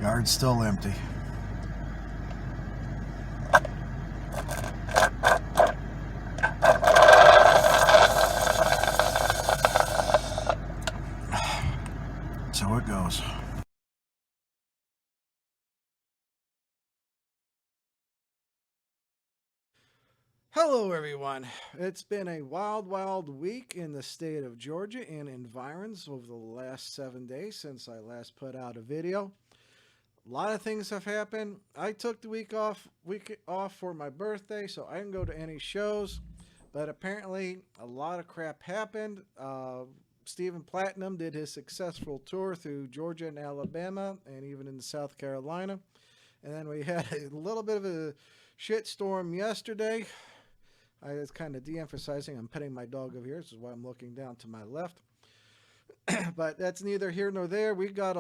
Yard's still empty. So it goes. Hello everyone. It's been a wild week in the state of Georgia and environs over the last 7 days since I last put out a video. A lot of things have happened. I took the week off for my birthday, so I didn't go to any shows. But apparently a lot of crap happened. Stephen Platinum did his successful tour through Georgia and Alabama and even in South Carolina. And then we had a little bit of a shitstorm yesterday. I was kind of de-emphasizing. I'm petting my dog over here. This is why I'm looking down to my left. But that's neither here nor there. We've got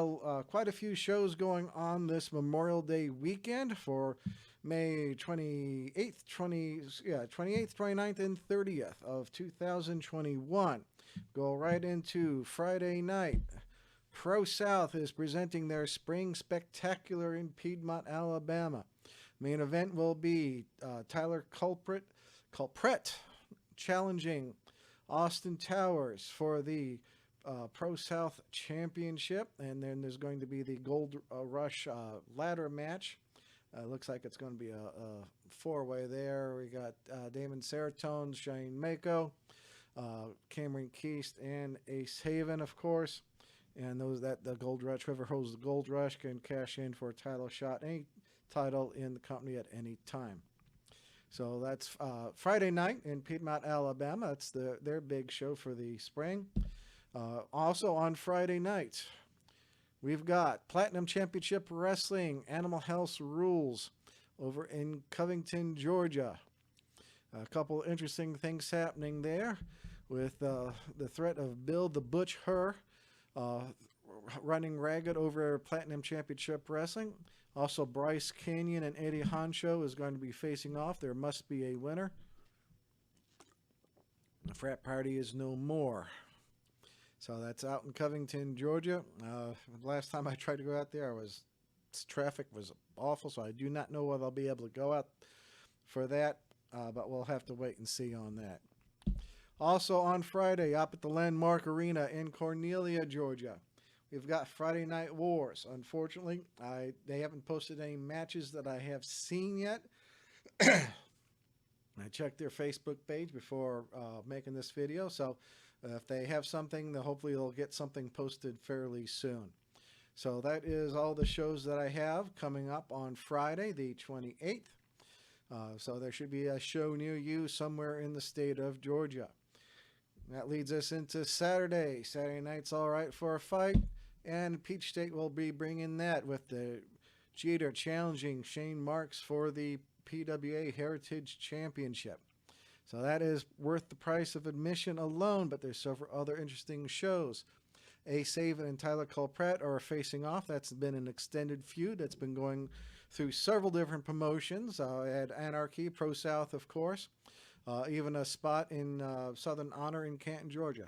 quite a few shows going on this Memorial Day weekend for May 28th, 29th, and 30th of 2021. Go right into Friday night. Pro South is presenting their Spring Spectacular in Piedmont, Alabama. Main event will be Tyler Culprit challenging Austin Towers for the Pro South Championship, and then there's going to be the Gold Rush ladder match. Looks like it's going to be a four-way there. We got Damon Seratone, Shane Mako, Cameron Keast, and Ace Haven, of course. And the Gold Rush, whoever holds the Gold Rush can cash in for a title shot, any title in the company at any time. So that's Friday night in Piedmont, Alabama. That's their big show for the spring. Also on Friday night, we've got Platinum Championship Wrestling, Animal House Rules over in Covington, Georgia. A couple interesting things happening there with the threat of Bill the Butch Herr running ragged over Platinum Championship Wrestling. Also, Bryce Canyon and Eddie Honcho is going to be facing off. There must be a winner. The frat party is no more. So that's out in Covington, Georgia. Last time I tried to go out there, traffic was awful, so I do not know whether I'll be able to go out for that, but we'll have to wait and see on that. Also on Friday, up at the Landmark Arena in Cornelia, Georgia, we've got Friday Night Wars. Unfortunately, they haven't posted any matches that I have seen yet. I checked their Facebook page before making this video, so if they have something, then hopefully they'll get something posted fairly soon. So that is all the shows that I have coming up on Friday, the 28th. So there should be a show near you somewhere in the state of Georgia. That leads us into Saturday. Saturday night's all right for a fight. And Peach State will be bringing that with the Jeter challenging Shane Marks for the PWA Heritage Championship. So that is worth the price of admission alone, but there's several other interesting shows. Ace Haven and Tyler Culprit are facing off. That's been an extended feud that's been going through several different promotions. At Anarchy, Pro South, of course. Even a spot in Southern Honor in Canton, Georgia.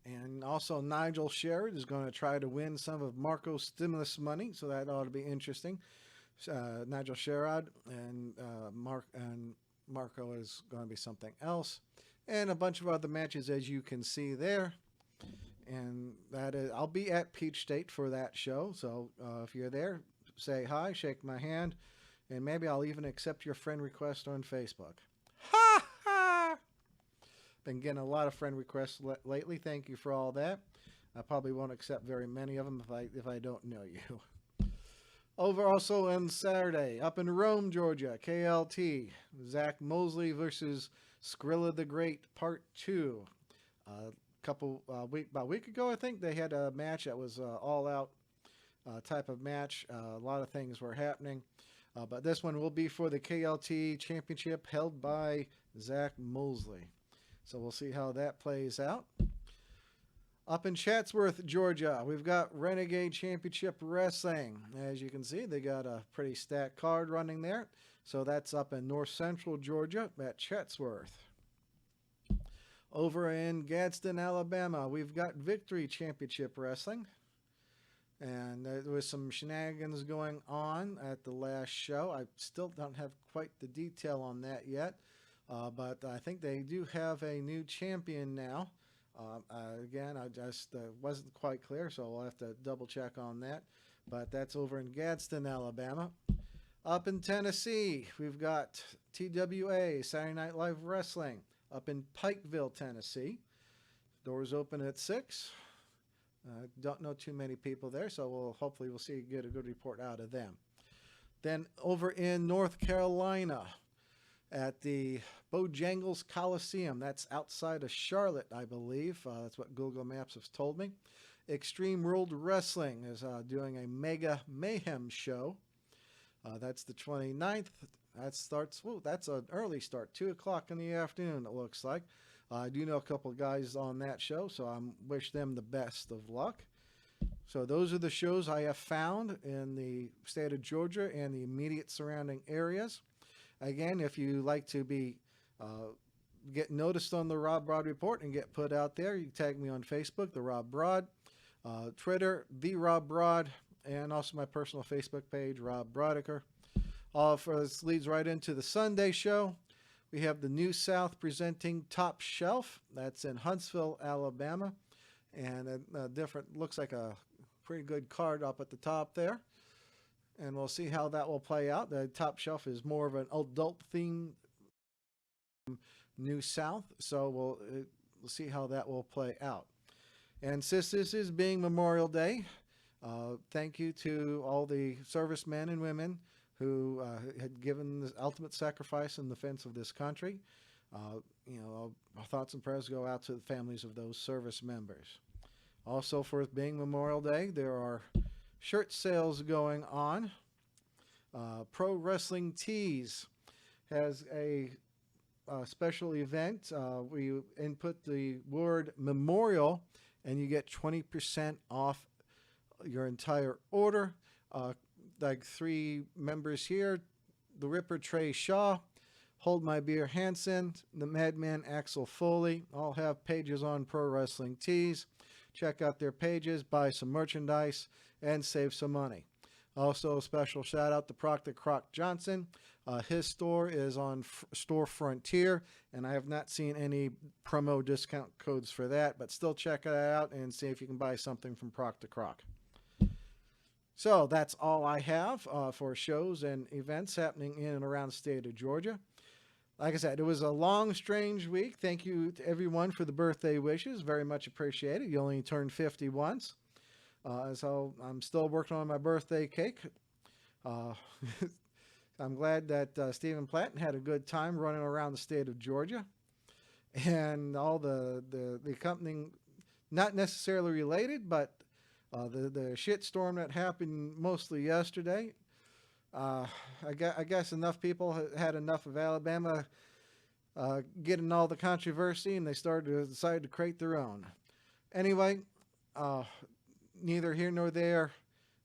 And also Nigel Sherrod is going to try to win some of Marco's stimulus money, so that ought to be interesting. Nigel Sherrod and Marco is going to be something else. And a bunch of other matches, as you can see there. And that is, I'll be at Peach State for that show. So if you're there, say hi, shake my hand, and maybe I'll even accept your friend request on Facebook. Ha ha! Been getting a lot of friend requests lately. Thank you for all that. I probably won't accept very many of them if I don't know you. Over also on Saturday, up in Rome, Georgia, KLT, Zach Mosley versus SKRILLA the Great, Part 2. About a week ago, I think, they had a match that was all-out type of match. A lot of things were happening. But this one will be for the KLT Championship held by Zach Mosley. So we'll see how that plays out. Up in Chatsworth, Georgia, we've got Renegade Championship Wrestling. As you can see, they got a pretty stacked card running there. So that's up in North Central Georgia at Chatsworth. Over in Gadsden, Alabama, we've got Victory Championship Wrestling. And there was some shenanigans going on at the last show. I still don't have quite the detail on that yet, but I think they do have a new champion now. Again, I just wasn't quite clear, so we'll have to double check on that. But that's over in Gadsden, Alabama. Up in Tennessee, we've got TWA, Saturday Night Live Wrestling, up in Pikeville, Tennessee. Doors open at 6. Don't know too many people there, so hopefully we'll get a good report out of them. Then over in North Carolina at the Bojangles Coliseum, that's outside of Charlotte, I believe. That's what Google Maps has told me. Extreme World Wrestling is doing a Mega Mayhem show. That's the 29th. That's an early start, 2 o'clock in the afternoon, it looks like. I do know a couple of guys on that show, so I wish them the best of luck. So those are the shows I have found in the state of Georgia and the immediate surrounding areas. Again, if you like to get noticed on the RobBrod Report and get put out there, you can tag me on Facebook, the RobBrod, Twitter, the RobBrod, and also my personal Facebook page, Rob Brodiker. This leads right into the Sunday show. We have the New South presenting Top Shelf. That's in Huntsville, Alabama. And looks like a pretty good card up at the top there. And we'll see how that will play out. The Top Shelf is more of an adult theme, New South. So we'll see how that will play out. And since this is being Memorial Day, thank you to all the servicemen and women who had given the ultimate sacrifice in defense of this country. Our thoughts and prayers go out to the families of those service members. Also, for it being Memorial Day, there are shirt sales going on. Pro Wrestling Tees has a special event. We input the word memorial, and you get 20% off your entire order. Like 3 members here, the Ripper Trey Shaw, Hold My Beer Hansen, the Madman Axel Foley, all have pages on Pro Wrestling Tees. Check out their pages, buy some merchandise, and save some money. Also, a special shout out to Proctor Croc Johnson. His store is on Store Frontier, and I have not seen any promo discount codes for that, but still check it out and see if you can buy something from Proctor Croc. So that's all I have for shows and events happening in and around the state of Georgia. Like I said, it was a long, strange week. Thank you to everyone for the birthday wishes. Very much appreciated. You only turned 50 once. So I'm still working on my birthday cake. I'm glad that Stephen Platten had a good time running around the state of Georgia. And all the accompanying, not necessarily related, but the shitstorm that happened mostly yesterday. I guess enough people had enough of Alabama getting all the controversy, and they decided to create their own. Anyway, neither here nor there.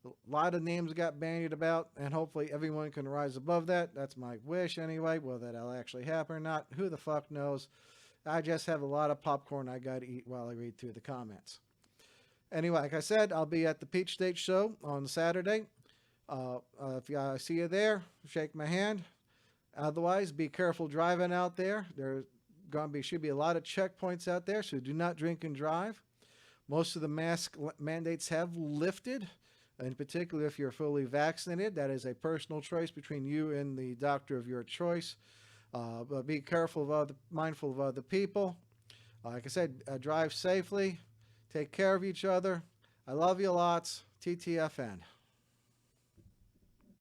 A lot of names got bandied about, and hopefully everyone can rise above that. That's my wish anyway. Whether that'll actually happen or not, who the fuck knows? I just have a lot of popcorn I got to eat while I read through the comments. Anyway, like I said, I'll be at the Peach State show on Saturday. If I see you there, shake my hand. Otherwise, be careful driving out there. There should be a lot of checkpoints out there, so do not drink and drive. Most of the mask mandates have lifted. In particular, if you're fully vaccinated, that is a personal choice between you and the doctor of your choice. But be careful, mindful of other people. Like I said, drive safely. Take care of each other. I love you lots. TTFN.